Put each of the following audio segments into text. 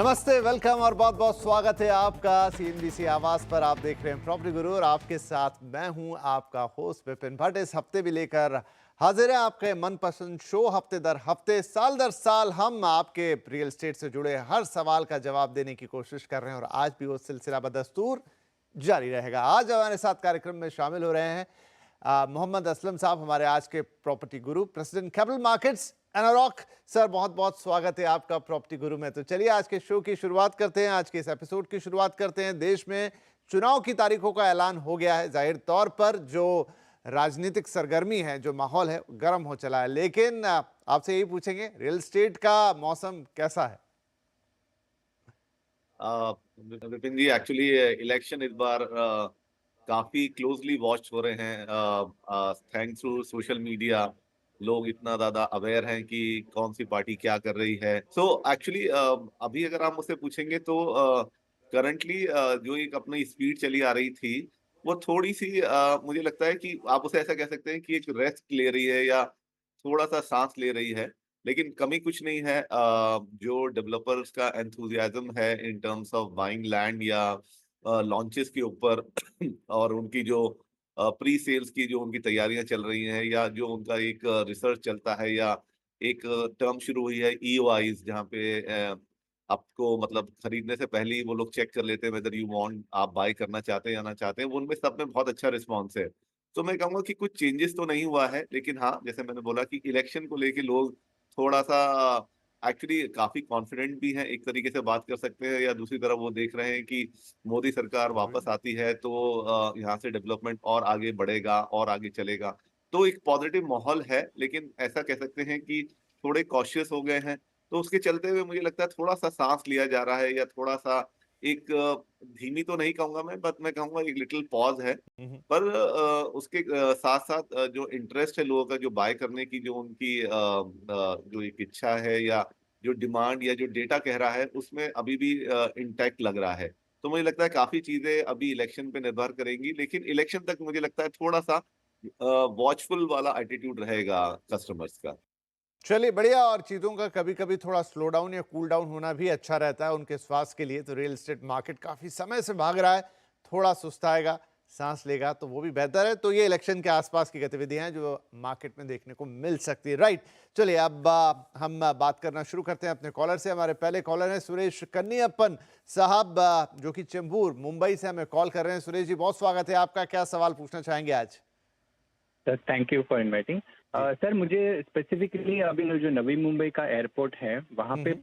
नमस्ते, वेलकम और बहुत बहुत स्वागत है आपका सीएनबीसी आवाज पर। आप देख रहे हैं प्रॉपर्टी गुरु और आपके साथ मैं हूं आपका होस्ट विपिन भट्ट। इस हफ्ते भी लेकर हाजिर है आपके मनपसंद शो हफ्ते दर हफ्ते, साल दर साल हम आपके रियल एस्टेट से जुड़े हर सवाल का जवाब देने की कोशिश कर रहे हैं और आज भी वो सिलसिला बदस्तूर जारी रहेगा। आज हमारे साथ कार्यक्रम में शामिल हो रहे हैं मोहम्मद असलम साहब, हमारे आज के प्रॉपर्टी गुरु, president capital markets Anarock. Sir, बहुत बहुत स्वागत है आपका प्रॉपर्टी गुरु में। तो चलिए आज के शो की शुरुआत करते हैं, आज के इस एपिसोड की शुरुआत करते हैं। देश में चुनाव की तारीखों का ऐलान हो गया है। जाहिर तौर पर जो राजनीतिक सरगर्मी है, जो माहौल है, गर्म हो चला है। लेकिन आपसे यही पूछेंगे, रियल एस्टेट का मौसम कैसा है? विपिन जी, एक्चुअली इलेक्शन इस बार काफी क्लोजली वॉच हो रहे हैं। थैंक्स टू सोशल मीडिया लोग इतना ज्यादा अवेयर हैं कि कौन सी पार्टी क्या कर रही है। सो एक्चुअली अभी अगर आप मुझसे पूछेंगे तो करंटली जो एक अपनी स्पीड चली आ रही थी वो थोड़ी सी मुझे लगता है कि आप उसे ऐसा कह सकते हैं कि एक रेस्ट ले रही है या थोड़ा सा सांस ले रही है। लेकिन कमी कुछ नहीं है। जो डेवलपर्स का एंथुजियाज्म है in terms of buying land या लॉन्चेस के ऊपर और उनकी जो प्री सेल्स की जो उनकी तैयारियां चल रही हैं या जो उनका एक रिसर्च चलता है या एक टर्म शुरू हुई है ईओआईज, जहाँ पे आपको मतलब खरीदने से पहले ही वो लोग चेक कर लेते हैं वेदर यू वांट, आप बाय करना चाहते हैं या ना चाहते हैं। वो उनमें सब में बहुत अच्छा रिस्पॉन्स है। तो मैं कहूंगा कि कुछ चेंजेस तो नहीं हुआ है, लेकिन हाँ, जैसे मैंने बोला कि इलेक्शन को लेके लोग थोड़ा सा एक्चुअली काफी कॉन्फिडेंट भी हैं, एक तरीके से बात कर सकते हैं, या दूसरी तरफ वो देख रहे हैं कि मोदी सरकार वापस आती है तो यहाँ से डेवलपमेंट और आगे बढ़ेगा और आगे चलेगा। तो एक पॉजिटिव माहौल है, लेकिन ऐसा कह सकते हैं कि थोड़े कॉशियस हो गए हैं। तो उसके चलते हुए मुझे लगता है थोड़ा सा सांस लिया जा रहा है, या थोड़ा सा एक धीमी तो नहीं कहूंगा मैं, बट मैं कहूंगा एक लिटिल पॉज है। हम्म। पर उसके साथ साथ जो इंटरेस्ट है लोगों का, जो बाय करने की जो उनकी जो एक इच्छा है या जो डिमांड या जो डेटा कह रहा है, उसमें अभी भी इंटैक्ट लग रहा है। तो मुझे लगता है काफी चीजें अभी इलेक्शन पे निर्भर करेंगी, लेकिन इलेक्शन तक मुझे लगता है थोड़ा सा वॉचफुल वाला एटीट्यूड रहेगा कस्टमर्स का। चलिए, बढ़िया। और चीज़ों का कभी कभी थोड़ा स्लो डाउन या कूल डाउन होना भी अच्छा रहता है उनके स्वास्थ्य के लिए। तो रियल एस्टेट मार्केट काफ़ी समय से भाग रहा है, थोड़ा सुस्ताएगा, सांस लेगा तो वो भी बेहतर है। तो ये इलेक्शन के आसपास की गतिविधियां हैं जो मार्केट में देखने को मिल सकती है। राइट, चलिए अब हम बात करना शुरू करते हैं अपने कॉलर से। हमारे पहले कॉलर हैं सुरेश कन्नीयप्पन साहब, जो कि चेंबूर मुंबई से हमें कॉल कर रहे हैं। सुरेश जी, बहुत स्वागत है आपका। क्या सवाल पूछना चाहेंगे आज? Sir, thank you for inviting. जी। सर, मुझे स्पेसिफिकली अभी जो नवी मुंबई का एयरपोर्ट है वहाँ पे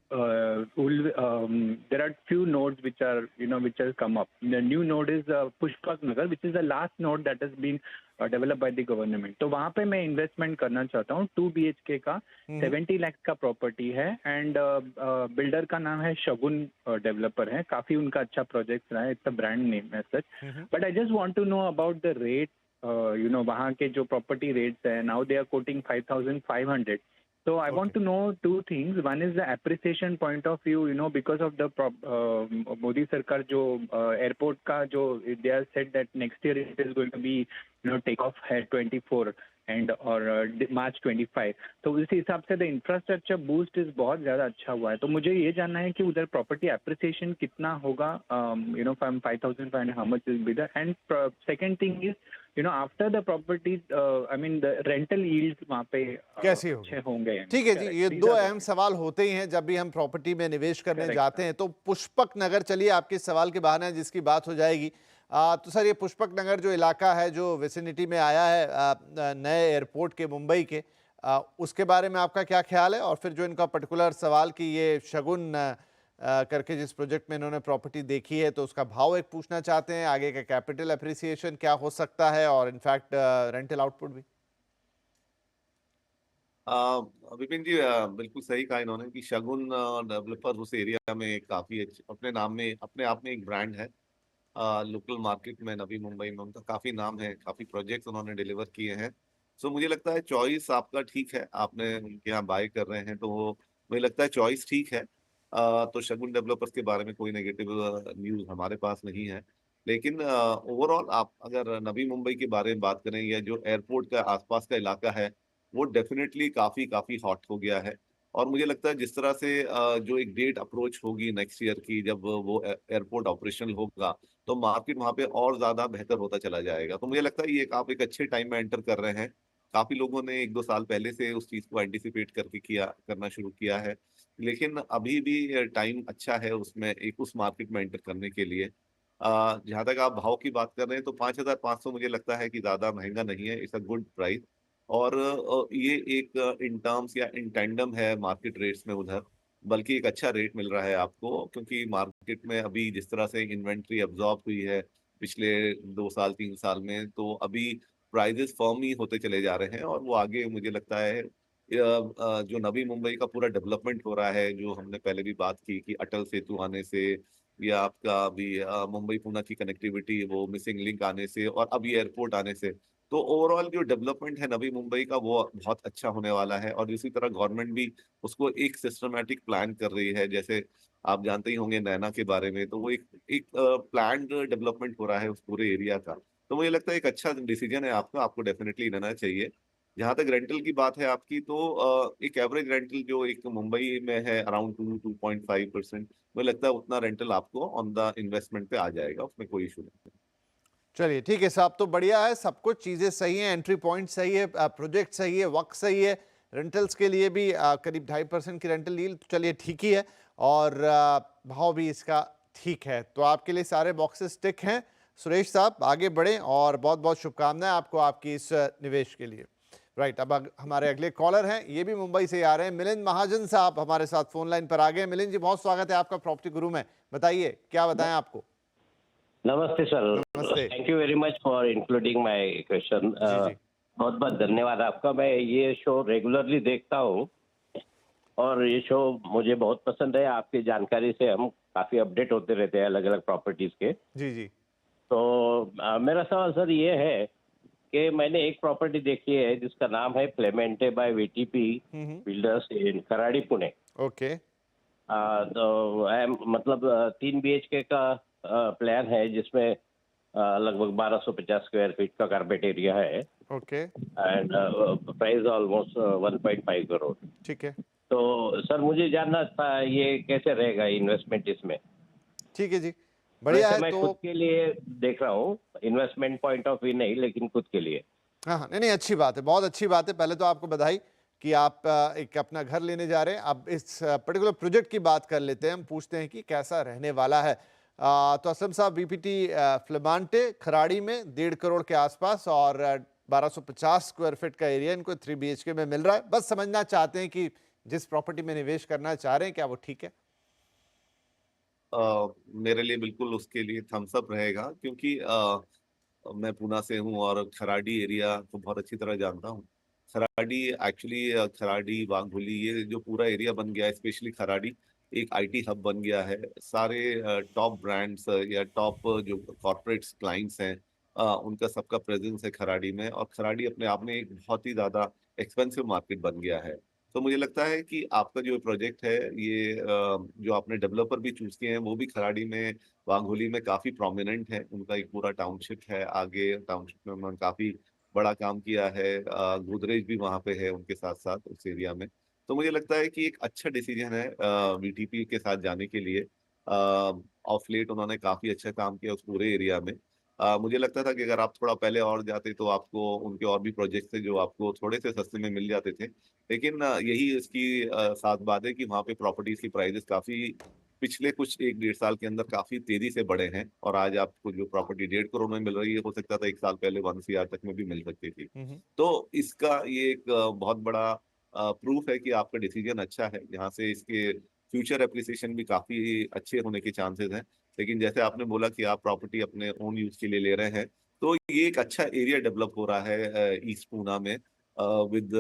there are few nodes which are come up. The new node is Pushpak Nagar, which is the last node that has been develop by the government. तो वहाँ पे मैं इन्वेस्टमेंट करना चाहता हूँ। 2 BHK का 70 लाख का प्रॉपर्टी है एंड बिल्डर का नाम है शगुन, डेवलपर है। काफी उनका अच्छा प्रोजेक्ट रहा है, इट्स अ ब्रांड नेम है such. But I just want to know about the rate. वहाँ के जो प्रॉपर्टी रेट्स है, now they are quoting 5,500. So I want to know two things. One is the appreciation point of view, because of the Modi Sarkar जो airport का जो they have said that next year it is going to be take off है 24 and और March 25. तो उस हिसाब से the infrastructure boost is बहुत ज़्यादा अच्छा हुआ है। तो मुझे ये जानना है कि उधर प्रॉपर्टी एप्रिसिएशन कितना होगा, from 5,500 how much will be the. And second thing is after the properties I mean the rental yields वहाँ पे कैसी अच्छे होगी? होंगे? ठीक है जी, ये दो अहम सवाल होते ही हैं जब भी हम प्रॉपर्टी में निवेश करने जाते हैं। तो पुष्पक नगर, चलिए आपके सवाल के बहाने जिसकी बात हो जाएगी। तो सर, ये पुष्पक नगर जो इलाका है, जो विसिनिटी में आया है नए एयरपोर्ट के, मुंबई के, उसके बारे में आपका क्या ख्याल है? और फिर जो इनका पर्टिकुलर सवाल कि ये शगुन करके जिस प्रोजेक्ट में इन्होंने प्रॉपर्टी देखी है, तो उसका भाव एक पूछना चाहते हैं, आगे का कैपिटल एप्रिसिएशन क्या हो सकता है और इनफैक्ट रेंटल आउटपुट भी। विपिन जी, बिल्कुल सही कहा इन्होंने कि शगुन डेवलपर उस एरिया में काफी अपने नाम में, अपने आप में एक ब्रांड है। लोकल मार्केट में नवी मुंबई में उनका काफी नाम है, काफी प्रोजेक्ट्स उन्होंने डिलीवर किए हैं। सो मुझे लगता है चॉइस आपका ठीक है, आपने उनके यहाँ बाय कर रहे हैं तो वो मुझे लगता है चॉइस ठीक है। तो शगुन डेवलपर्स के बारे में कोई नेगेटिव न्यूज हमारे पास नहीं है। लेकिन ओवरऑल आप अगर नवी मुंबई के बारे में बात करें या जो एयरपोर्ट का आसपास का इलाका है, वो डेफिनेटली काफी काफी हॉट हो गया है। और मुझे लगता है जिस तरह से जो एक डेट अप्रोच होगी नेक्स्ट ईयर की, जब वो एयरपोर्ट ऑपरेशनल होगा, तो मार्केट वहाँ पे और ज़्यादा बेहतर होता चला जाएगा। तो मुझे लगता है ये आप एक अच्छे टाइम में एंटर कर रहे हैं। काफ़ी लोगों ने 1-2 साल पहले से उस चीज़ को एंटिसिपेट करके करना शुरू किया है। लेकिन अभी भी टाइम अच्छा है उसमें एक उस मार्केट में एंटर करने के लिए। जहाँ तक आप भाव की बात कर रहे हैं, तो 5,500 मुझे लगता है कि ज़्यादा महँगा नहीं है, इट्स अ गुड प्राइस। और ये एक इन टर्म्स या इन टैंडम है मार्केट रेट्स में उधर, बल्कि एक अच्छा रेट मिल रहा है आपको, क्योंकि मार्केट में अभी जिस तरह से इन्वेंट्री अब्ज़ॉर्ब हुई है पिछले 2 साल 3 साल में, तो अभी प्राइसेज़ फर्म ही होते चले जा रहे हैं और वो आगे मुझे लगता है जो नवी मुंबई का पूरा डेवलपमेंट हो रहा है, जो हमने पहले भी बात की कि अटल सेतु आने से या आपका अभी मुंबई पुणे की कनेक्टिविटी, वो मिसिंग लिंक आने से और अब ये एयरपोर्ट आने से, तो ओवरऑल जो डेवलपमेंट है नवी मुंबई का वो बहुत अच्छा होने वाला है। और इसी तरह गवर्नमेंट भी उसको एक सिस्टमैटिक प्लान कर रही है। जैसे आप जानते ही होंगे नैना के बारे में, तो वो एक एक प्लान्ड डेवलपमेंट हो रहा है उस पूरे एरिया का। तो मुझे लगता है एक अच्छा डिसीजन है आपका, आपको डेफिनिटली लेना चाहिए। जहाँ तक रेंटल की बात है आपकी, तो एक एवरेज रेंटल जो एक मुंबई में है अराउंड 2-2.5%, मुझे लगता है उतना रेंटल आपको ऑन द इन्वेस्टमेंट पे आ जाएगा, उसमें कोई इशू नहीं है। चलिए ठीक है साहब, तो बढ़िया है, सब कुछ चीज़ें सही हैं, एंट्री पॉइंट सही है, प्रोजेक्ट सही है, वक्त सही है, रेंटल्स के लिए भी करीब 2.5% की रेंटल डील, तो चलिए ठीक ही है। और भाव भी इसका ठीक है, तो आपके लिए सारे बॉक्सेस टिक हैं। सुरेश साहब आगे बढ़ें और बहुत बहुत शुभकामनाएं आपको आपकी इस निवेश के लिए। राइट, अब हमारे अगले कॉलर हैं, ये भी मुंबई से ही आ रहे हैं, मिलिंद महाजन साहब हमारे साथ फोन लाइन पर आ गए। मिलिंद जी, बहुत स्वागत है आपका प्रॉपर्टी गुरु में। बताइए क्या बताएं आपको। नमस्ते सर। नमस्ते। Thank you very much for including my question. जी जी। बहुत बहुत धन्यवाद आपका। मैं ये शो रेगुलरली देखता हूँ और ये शो मुझे बहुत पसंद है। आपकी जानकारी से हम काफ़ी अपडेट होते रहते हैं अलग अलग प्रॉपर्टीज़ के। जी जी। तो मेरा सवाल सर ये है कि मैंने एक प्रॉपर्टी देखी है जिसका नाम है क्लेमेंटे बाय वीटीपी बिल्डर्स इन कराड़ी पुणे। ओके। तो मतलब 3 BHK का प्लान है जिसमें लगभग 1250 स्क्वायर फीट का कारपेट एरिया है okay. And price almost 1.5 crore. ठीक है। तो सर मुझे जानना था ये कैसे रहेगा इन्वेस्टमेंट इसमें। ठीक है जी, बढ़िया वैसे है। मैं तो खुद के लिए देख रहा हूँ, इन्वेस्टमेंट पॉइंट ऑफ व्यू नहीं, लेकिन खुद के लिए। हाँ हाँ, नहीं नहीं, अच्छी बात है, बहुत अच्छी बात है। पहले तो आपको बधाई कि आप एक अपना घर लेने जा रहे हैं। अब इस पर्टिकुलर प्रोजेक्ट की बात कर लेते हैं, हम पूछते हैं कि कैसा रहने वाला है। तो असलम साहब, बीपीटी फ्लेमांटे खराड़ी में 1.5 करोड़ के आसपास और 1250 स्क्वायर फीट का एरिया इनको 3 BHK में मिल रहा है। बस समझना चाहते हैं कि जिस प्रॉपर्टी में निवेश करना चाह रहे हैं क्या वो ठीक है। मेरे लिए बिल्कुल उसके लिए थम्स अप रहेगा, क्योंकि मैं पूना से हूँ और खराड़ी एरिया को बहुत अच्छी तरह जानता हूँ। खराड़ी एक्चुअली खराड़ी वाघोली ये जो पूरा एरिया बन गया है, स्पेशली खराड़ी एक आईटी हब बन गया है। सारे टॉप ब्रांड्स या टॉप जो कॉर्पोरेट्स क्लाइंट्स हैं, उनका सबका प्रेजेंस है खराड़ी में। और खराड़ी अपने आप में एक बहुत ही ज़्यादा एक्सपेंसिव मार्केट बन गया है। तो मुझे लगता है कि आपका जो प्रोजेक्ट है ये जो आपने डेवलपर भी चूज किए हैं वो भी खराड़ी में वाघोली में काफी प्रोमिनेंट है। उनका एक पूरा टाउनशिप है, आगे टाउनशिप में उन्होंने काफी बड़ा काम किया है। गोदरेज भी वहाँ पे है उनके साथ साथ उस एरिया में। तो मुझे लगता है कि एक अच्छा डिसीजन है वीटीपी के साथ जाने के लिए। ऑफ लेट उन्होंने काफी अच्छा काम किया उस पूरे एरिया में। मुझे लगता था कि अगर आप थोड़ा पहले और जाते तो आपको उनके और भी प्रोजेक्ट थे जो आपको थोड़े से सस्ते में मिल जाते थे। लेकिन यही इसकी साथ बात है कि वहाँ पे प्रॉपर्टीज की प्राइसेस काफी पिछले कुछ 1-1.5 साल के अंदर काफी तेजी से बढ़े हैं। और आज आपको जो प्रॉपर्टी 1.5 करोड़ में मिल रही है, हो सकता था 1 साल पहले 1 CR तक में भी मिल सकती थी। हम्म। तो इसका ये एक बहुत बड़ा प्रूफ है कि आपका डिसीजन अच्छा है। यहाँ से इसके फ्यूचर एप्रिसिएशन भी काफी अच्छे होने के चांसेस हैं। लेकिन जैसे आपने बोला कि आप प्रॉपर्टी अपने ओन यूज के लिए ले रहे हैं, तो ये एक अच्छा एरिया डेवलप हो रहा है ईस्ट पूना में with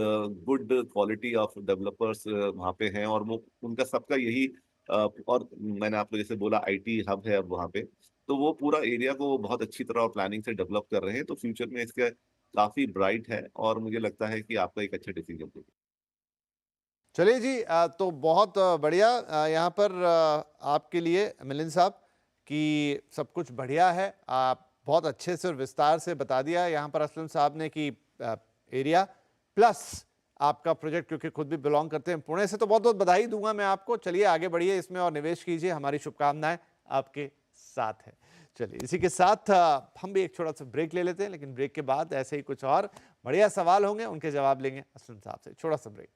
good quality of developers वहाँ पे हैं। और वो उनका सबका यही और मैंने आपको जैसे बोला आईटी हब है अब वहाँ पे, तो वो पूरा एरिया को बहुत अच्छी तरह और प्लानिंग से डेवलप कर रहे हैं। तो फ्यूचर में इसका काफी ब्राइट है और मुझे लगता है कि आपका एक अच्छा डिसीजन होगा। चलिए जी, तो बहुत बढ़िया यहाँ पर आपके लिए मिलिंद साहब कि सब कुछ बढ़िया है। आप बहुत अच्छे से और विस्तार से बता दिया यहाँ पर असलम साहब ने कि एरिया प्लस आपका प्रोजेक्ट, क्योंकि खुद भी बिलोंग करते हैं पुणे से, तो बहुत बहुत बधाई दूंगा मैं आपको। चलिए आगे बढ़िए इसमें और निवेश कीजिए, हमारी शुभकामनाएं आपके साथ है। चलिए इसी के साथ हम भी एक छोटा सा ब्रेक ले लेते हैं, लेकिन ब्रेक के बाद ऐसे ही कुछ और बढ़िया सवाल होंगे, उनके जवाब लेंगे असलम साहब से। छोटा सा ब्रेक।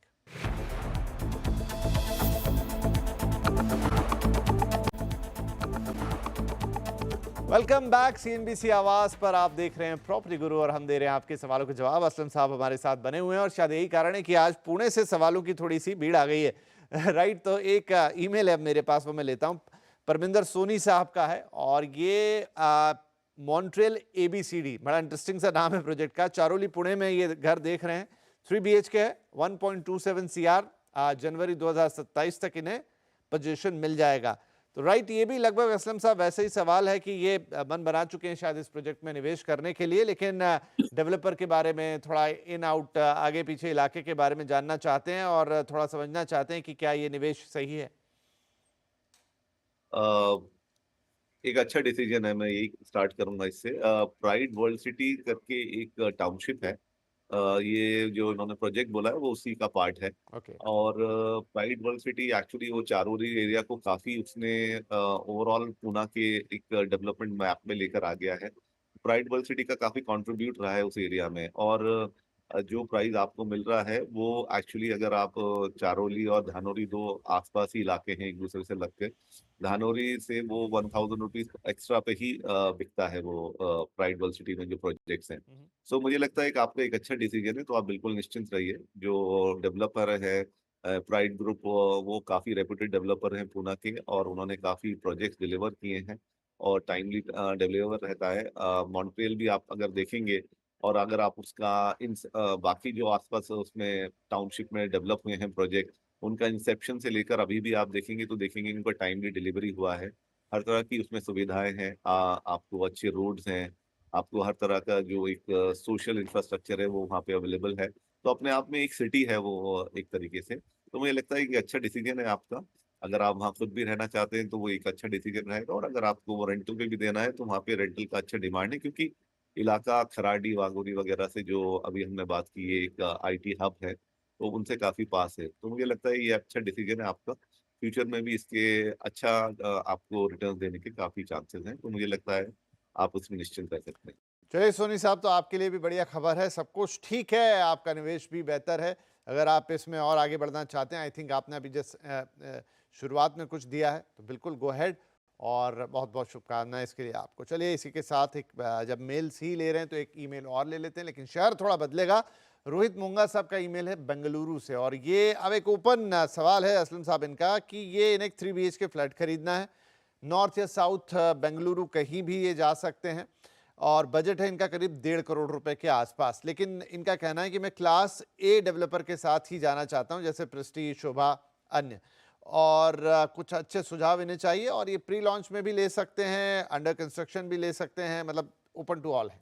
Welcome back. सीएनबीसी आवाज पर आप देख रहे हैं प्रॉपर्टी गुरु और हम दे रहे हैं आपके सवालों के जवाब। असलम साहब हमारे साथ बने हुए हैं और शायद यही कारण है कि आज पुणे से सवालों की थोड़ी सी भीड़ आ गई है। राइट, तो एक ईमेल है मेरे पास, वो मैं लेता हूं। परमिंदर सोनी साहब का है और ये मॉन्ट्रियल ABCD, बड़ा इंटरेस्टिंग सा नाम है प्रोजेक्ट का। चारोली पुणे में ये घर देख रहे हैं, 3 BHK है, 1.27 CR। जनवरी 2027 तक इन्हें पोजीशन मिल जाएगा। तो राइट, ये भी लगभग असलम साहब वैसे ही सवाल है कि ये मन बना चुके हैं शायद इस प्रोजेक्ट में निवेश करने के लिए, लेकिन डेवलपर के बारे में थोड़ा इन आउट, आगे पीछे इलाके के बारे में जानना चाहते हैं और थोड़ा समझना चाहते हैं कि क्या ये निवेश सही है। एक अच्छा डिसीजन है, मैं यही स्टार्ट करूंगा इससे। प्राइड वर्ल्ड सिटी करके एक टाउनशिप है। ये जो इन्होंने प्रोजेक्ट बोला है वो उसी का पार्ट है। ओके। और प्राइड वर्ल्ड सिटी एक्चुअली वो चारोली एरिया को काफी उसने ओवरऑल पूना के एक डेवलपमेंट मैप में लेकर आ गया है। प्राइड वर्ल्ड सिटी का काफी कंट्रीब्यूट रहा है उस एरिया में। और जो प्राइस आपको मिल रहा है वो एक्चुअली अगर आप चारोली और धानोरी दो आसपास ही इलाके हैं एक दूसरे से लग के, धानोरी से वो 1000 रुपीज एक्स्ट्रा पे ही बिकता है वो प्राइड वर्ल्ड सिटी में जो प्रोजेक्ट्स हैं। सो मुझे लगता है कि आपका एक अच्छा डिसीजन है, तो आप बिल्कुल निश्चिंत रहिए। जो डेवलपर है प्राइड ग्रुप, वो काफी रेप्यूटेड डेवलपर हैं पूना के और उन्होंने काफी प्रोजेक्ट्स डिलीवर किए हैं और टाइमली डिलीवर रहता है। मॉन्ट्रियल भी आप अगर देखेंगे और अगर आप उसका इन बाकी जो आसपास उसमें टाउनशिप में डेवलप हुए हैं प्रोजेक्ट, उनका इंसेप्शन से लेकर अभी भी आप देखेंगे तो देखेंगे उनका टाइमली डिलीवरी हुआ है। हर तरह की उसमें सुविधाएं हैं। आपको अच्छे रोड्स हैं, आपको हर तरह का जो एक सोशल इंफ्रास्ट्रक्चर है वो वहाँ पे अवेलेबल है। तो अपने आप में एक सिटी है वो एक तरीके से। तो मुझे लगता है कि अच्छा डिसीजन है आपका। अगर आप वहाँ खुद भी रहना चाहते हैं तो वो एक अच्छा डिसीजन रहेगा, और अगर आपको वो रेंटल पे भी देना है तो वहाँ पे रेंटल का अच्छा डिमांड है, क्योंकि इलाका खराडी वागोरी वगैरह से जो अभी हमने बात की है, एक IT हब है, तो उनसे काफी पास है। तो मुझे लगता है ये अच्छा डिसीजन है आपका। फ्यूचर में भी इसके अच्छा आपको रिटर्न देने के काफी चांसेस हैं, तो मुझे लगता है आप उसमें निश्चिंत रह सकते हैं। चलिए सोनी साहब, तो आपके लिए भी बढ़िया खबर है, सब कुछ ठीक है, आपका निवेश भी बेहतर है। अगर आप इसमें और आगे बढ़ना चाहते हैं, आई थिंक आपने अभी जस्ट शुरुआत में कुछ दिया है, तो बिल्कुल गो हेड और बहुत बहुत शुभकामनाएं इसके लिए आपको। चलिए इसी के साथ एक जब मेल्स ही ले रहे हैं तो एक ईमेल और ले लेते हैं, लेकिन शहर थोड़ा बदलेगा। रोहित मुंगा साहब का ईमेल है बेंगलुरु से और ये अब एक ओपन सवाल है असलम साहब इनका कि ये इन्हें 3 BHK फ्लैट खरीदना है, नॉर्थ या साउथ बेंगलुरु कहीं भी ये जा सकते हैं और बजट है इनका करीब 1.5 करोड़ रुपए के आसपास। लेकिन इनका कहना है कि मैं क्लास A डेवलपर के साथ ही जाना चाहता हूं, जैसे प्रेस्टीज, शोभा, अन्य, और कुछ अच्छे सुझाव इन्हें चाहिए। और ये प्री लॉन्च में भी ले सकते हैं, अंडर कंस्ट्रक्शन भी ले सकते हैं, मतलब ओपन टू ऑल है।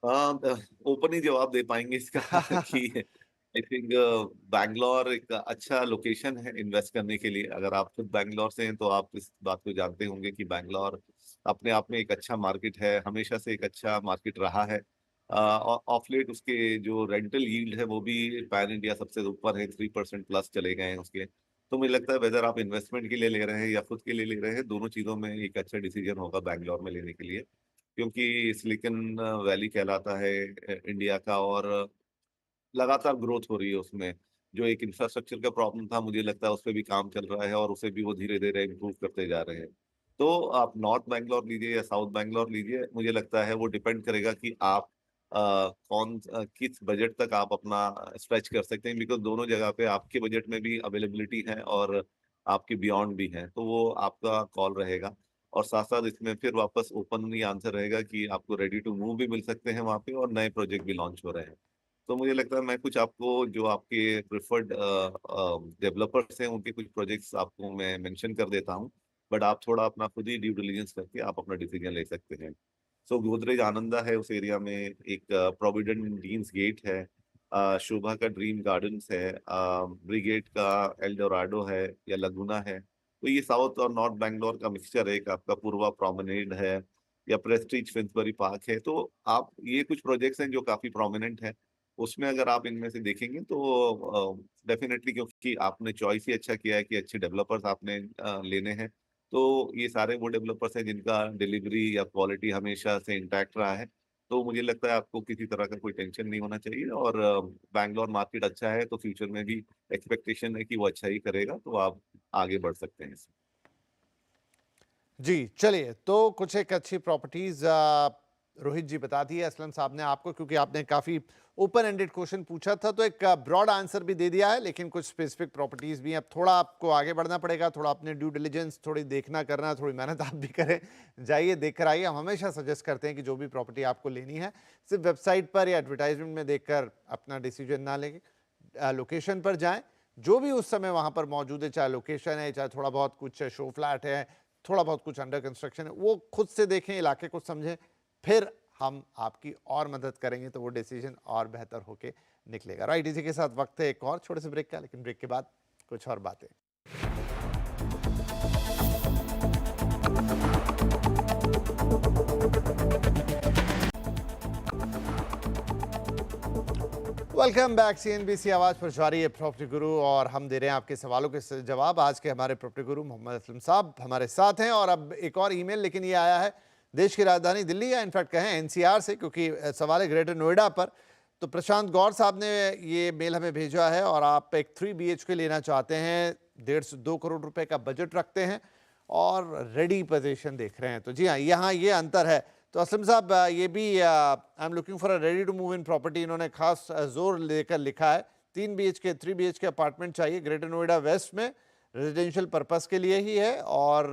ओपन ही जवाब दे पाएंगे इसका कि आई थिंक बैंगलोर एक अच्छा लोकेशन है इन्वेस्ट करने के लिए। अगर आप खुद बैंगलोर से हैं तो आप इस बात को जानते होंगे कि बैंगलोर अपने आप में एक अच्छा मार्केट है, हमेशा से एक अच्छा मार्केट रहा है। ऑफ लेट उसके जो रेंटल यील्ड है वो भी पैन इंडिया सबसे ऊपर है, 3% प्लस चले गए हैं उसके। तो मुझे लगता है वेदर आप इन्वेस्टमेंट के लिए ले रहे हैं या खुद के लिए ले रहे हैं, दोनों चीजों में एक अच्छा डिसीजन होगा बैंगलोर में लेने के लिए, क्योंकि सिलिकॉन वैली कहलाता है इंडिया का, और लगातार ग्रोथ हो रही है उसमें। जो एक इंफ्रास्ट्रक्चर का प्रॉब्लम था, मुझे लगता है उस पर भी काम चल रहा है और उसे भी वो धीरे धीरे इम्प्रूव करते जा रहे हैं। तो आप नॉर्थ बैंगलोर लीजिए या साउथ बैंगलोर लीजिए, मुझे लगता है वो डिपेंड करेगा कि आप किस बजट तक आप अपना स्ट्रेच कर सकते हैं, बिकॉज दोनों जगह पे आपके बजट में भी अवेलेबिलिटी है और आपके बियॉन्ड भी है, तो वो आपका कॉल रहेगा। और साथ साथ इसमें फिर वापस ओपन ही आंसर रहेगा कि आपको रेडी टू मूव भी मिल सकते हैं वहाँ पे और नए प्रोजेक्ट भी लॉन्च हो रहे हैं। तो मुझे लगता है मैं कुछ आपको जो आपके प्रिफर्ड डेवलपर्स हैं उनके कुछ प्रोजेक्ट्स आपको मैं मेंशन कर देता हूँ, बट आप थोड़ा अपना खुद ही ड्यू डिलिजेंस करके आप अपना डिसीजन ले सकते हैं। सो गोदरेज आनंदा है उस एरिया में, एक प्रोविडेंट डीन्स गेट है, शोभा का ड्रीम गार्डन्स है, ब्रिगेड का एल्डोराडो है या लगुना है। तो ये साउथ और नॉर्थ बैंगलोर का मिक्सचर है। एक आपका पूर्वा प्रोमेनेड है या प्रेस्टीज फिंसबरी पार्क है। तो आप ये कुछ प्रोजेक्ट्स हैं जो काफी प्रोमिनेंट है। उसमें अगर आप इनमें से देखेंगे तो डेफिनेटली, क्योंकि आपने चॉइस ही अच्छा किया है कि अच्छे डेवलपर्स आपने लेने हैं, तो ये सारे वो डेवलपर्स हैं जिनका डिलीवरी या क्वालिटी हमेशा से इंटैक्ट रहा है। तो मुझे लगता है आपको किसी तरह का कोई टेंशन नहीं होना चाहिए, और बैंगलोर मार्केट अच्छा है तो फ्यूचर में भी एक्सपेक्टेशन है कि वो अच्छा ही करेगा, तो आप आगे बढ़ सकते हैं इसमें। जी, चलिए तो कुछ एक अच्छी प्रॉपर्टीज़ रोहित जी बता दी है असलम साहब ने आपको, क्योंकि आपने काफ़ी ओपन एंडेड क्वेश्चन पूछा था तो एक ब्रॉड आंसर भी दे दिया है, लेकिन कुछ स्पेसिफिक प्रॉपर्टीज़ भी हैं। अब थोड़ा आपको आगे बढ़ना पड़ेगा, थोड़ा अपने ड्यू डिलिजेंस थोड़ी देखना करना, थोड़ी मेहनत आप भी करें। जाइए देख कर आइए। हम हमेशा सजेस्ट करते हैं कि जो भी प्रॉपर्टी आपको लेनी है, सिर्फ वेबसाइट पर या एडवर्टाइजमेंट में देखकर अपना डिसीजन ना लें। लोकेशन पर जाएँ, जो भी उस समय वहाँ पर मौजूद है, चाहे लोकेशन है, चाहे थोड़ा बहुत कुछ शो फ्लैट है, थोड़ा बहुत कुछ अंडर कंस्ट्रक्शन है, वो खुद से देखें, इलाके को समझें, फिर हम आपकी और मदद करेंगे तो वो डिसीजन और बेहतर होके निकलेगा। राइट, इसी के साथ वक्त है एक और छोटे से ब्रेक का, लेकिन ब्रेक के बाद कुछ और बातें। Welcome back. सीएनबीसी आवाज पर जारी है प्रॉपर्टी गुरु, और हम दे रहे हैं आपके सवालों के जवाब। आज के हमारे प्रॉपर्टी गुरु मोहम्मद असलम साहब हमारे साथ हैं। और अब एक और ईमेल, लेकिन ये आया है देश की राजधानी दिल्ली, या इनफैक्ट कहें एनसीआर से, क्योंकि सवाल है ग्रेटर नोएडा पर। तो प्रशांत गौर साहब ने ये मेल हमें भेजा है, और आप एक 3 BHK लेना चाहते हैं, 1.5 से 2 करोड़ रुपए का बजट रखते हैं और रेडी पोजीशन देख रहे हैं। तो जी हाँ, यहाँ ये अंतर है। तो असलम साहब, ये भी I am looking for a ready to move in property, इन्होंने खास जोर लेकर लिखा है। 3 BHK 3 BHK अपार्टमेंट चाहिए ग्रेटर नोएडा वेस्ट में, रेजिडेंशियल पर्पस के लिए ही है, और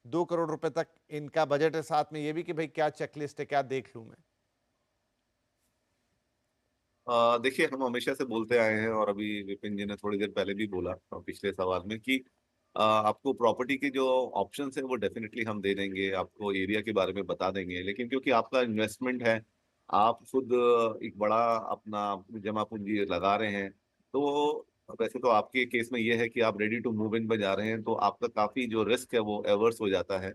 2 करोड़ रुपए तक इनका बजट है। साथ में ये भी कि भाई क्या चेकलिस्ट है, क्या देख लूं मैं। देखिए, हम हमेशा से बोलते आए हैं, और अभी विपिन जी ने थोड़ी देर पहले भी बोला पिछले सवाल में कि आपको प्रॉपर्टी के जो ऑप्शंस है वो डेफिनेटली हम दे देंगे, आपको एरिया के बारे में बता देंगे, लेकिन क्योंकि आपका इन्वेस्टमेंट है, आप खुद एक बड़ा अपना जमा पूंजी लगा रहे हैं, तो वैसे तो आपके केस में ये है कि आप रेडी टू मूव इन पे जा रहे हैं, तो आपका काफी जो रिस्क है वो एवर्स हो जाता है।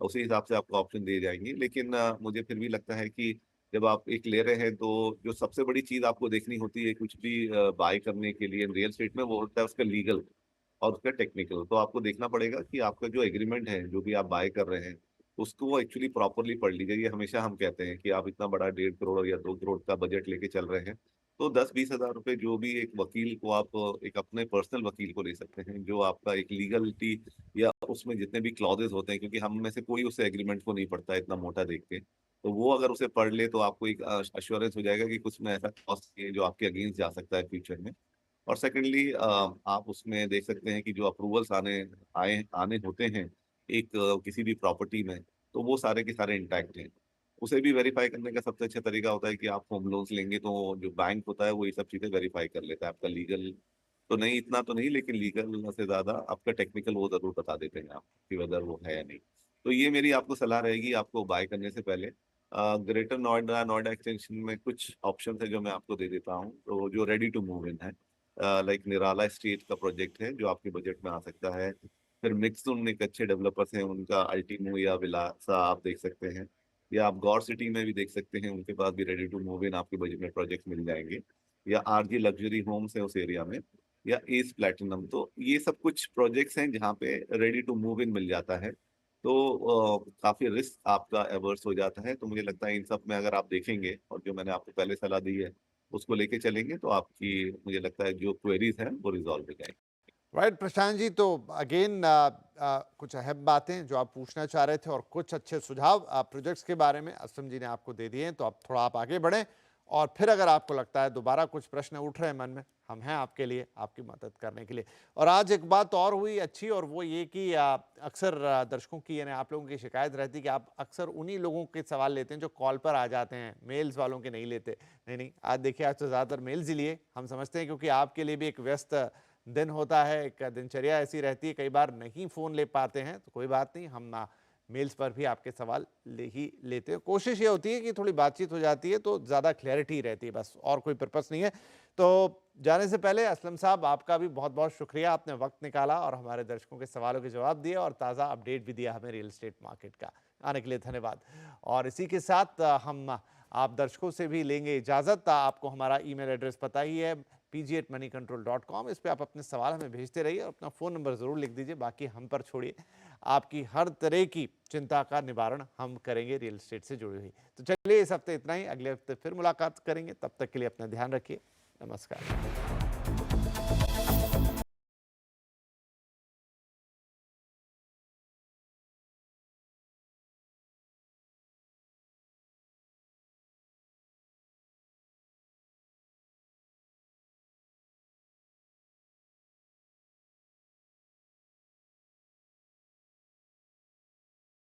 उसी हिसाब से आपको ऑप्शन दिए जाएंगे, लेकिन मुझे फिर भी लगता है कि जब आप एक ले रहे हैं तो जो सबसे बड़ी चीज आपको देखनी होती है कुछ भी बाय करने के लिए रियल एस्टेट में, वो होता है उसका लीगल और उसका टेक्निकल। तो आपको देखना पड़ेगा कि आपका जो एग्रीमेंट है, जो भी आप बाय कर रहे हैं, उसको वो एक्चुअली प्रॉपरली पढ़ लीजिए। ये हमेशा हम कहते हैं कि आप इतना बड़ा 1.5 करोड़ या 2 करोड़ का बजट लेके चल रहे हैं, तो 10-20 हजार रुपए जो भी एक वकील को आप एक अपने पर्सनल वकील को ले सकते हैं, जो आपका एक लीगलिटी या उसमें जितने भी क्लॉजेस होते हैं, क्योंकि हम में से कोई उस एग्रीमेंट को नहीं पढ़ता है इतना मोटा देख के, तो वो अगर उसे पढ़ ले तो आपको एक अश्योरेंस हो जाएगा कि कुछ में ऐसा कॉस्ट है जो आपके अगेंस्ट जा सकता है फ्यूचर में। और सेकेंडली, आप उसमें देख सकते हैं कि जो अप्रूवल्स आने होते हैं एक किसी भी प्रॉपर्टी में, तो वो सारे के सारे इंटैक्ट हैं। उसे भी वेरीफाई करने का सबसे अच्छा तरीका होता है कि आप होम लोन्स लेंगे तो जो बैंक होता है वो ये सब चीजें वेरीफाई कर लेता है। आपका लीगल तो नहीं, इतना तो नहीं, लेकिन लीगल से ज्यादा आपका टेक्निकल वो जरूर बता देते हैं आप कि वेदर वो है या नहीं। तो ये मेरी आपको सलाह रहेगी आपको बाय करने से पहले। ग्रेटर नोएडा नोएडा एक्सटेंशन में कुछ ऑप्शन है जो मैं आपको दे देता हूँ, तो जो रेडी टू मूव इन है, लाइक निराला स्टेट का प्रोजेक्ट है जो आपके बजट में आ सकता है। फिर मिक्सुन एक अच्छे डेवलपर्स हैं, उनका अल्टीमो या विलासा आप देख सकते हैं, या आप गौर सिटी में भी देख सकते हैं, उनके पास भी रेडी टू मूव इन आपके बजट में प्रोजेक्ट मिल जाएंगे। या आरजी लग्जरी होम्स है उस एरिया में, या एस प्लैटिनम। तो ये सब कुछ प्रोजेक्ट्स हैं जहाँ पे रेडी टू मूव इन मिल जाता है, तो काफी रिस्क आपका एवर्स हो जाता है। तो मुझे लगता है इन सब में अगर आप देखेंगे और जो मैंने आपको पहले सलाह दी है उसको लेके चलेंगे, तो आपकी मुझे लगता है जो क्वेरीज हैं वो रिजॉल्व हो जाएंगी। राइट प्रशांत जी, तो अगेन कुछ अहम बातें जो आप पूछना चाह रहे थे और कुछ अच्छे सुझाव प्रोजेक्ट्स के बारे में असलम जी ने आपको दे दिए हैं। तो अब थोड़ा आप आगे बढ़ें, और फिर अगर आपको लगता है दोबारा कुछ प्रश्न उठ रहे हैं मन में, हम हैं आपके लिए, आपकी मदद करने के लिए। और आज एक बात और हुई अच्छी, और वो ये कि अक्सर दर्शकों की यानी आप लोगों की शिकायत रहती है कि आप अक्सर उन्हीं लोगों के सवाल लेते हैं जो कॉल पर आ जाते हैं, मेल्स वालों के नहीं लेते। नहीं नहीं, आज देखिए, आज तो ज़्यादातर मेल्स ही लिए। हम समझते हैं क्योंकि आपके लिए भी एक व्यस्त दिन होता है, एक दिनचर्या ऐसी रहती है, कई बार नहीं फ़ोन ले पाते हैं, तो कोई बात नहीं, हम मेल्स पर भी आपके सवाल ही लेते हैं। कोशिश ये होती है कि थोड़ी बातचीत हो जाती है तो ज़्यादा क्लैरिटी रहती है, बस और कोई पर्पस नहीं है। तो जाने से पहले असलम साहब, आपका भी बहुत बहुत शुक्रिया, आपने वक्त निकाला और हमारे दर्शकों के सवालों के जवाब दिए और ताज़ा अपडेट भी दिया हमें रियल एस्टेट मार्केट का। आने के लिए धन्यवाद। और इसी के साथ हम आप दर्शकों से भी लेंगे इजाज़त। आपको हमारा ईमेल एड्रेस पता ही है pg@moneycontrol.com। इस पे आप अपने सवाल हमें भेजते रहिए और अपना फ़ोन नंबर ज़रूर लिख दीजिए। बाकी हम पर छोड़िए, आपकी हर तरह की चिंता का निवारण हम करेंगे रियल एस्टेट से जुड़ी हुई। तो चलिए इस हफ्ते इतना ही, अगले हफ्ते फिर मुलाकात करेंगे। तब तक के लिए अपना ध्यान रखिए। नमस्कार।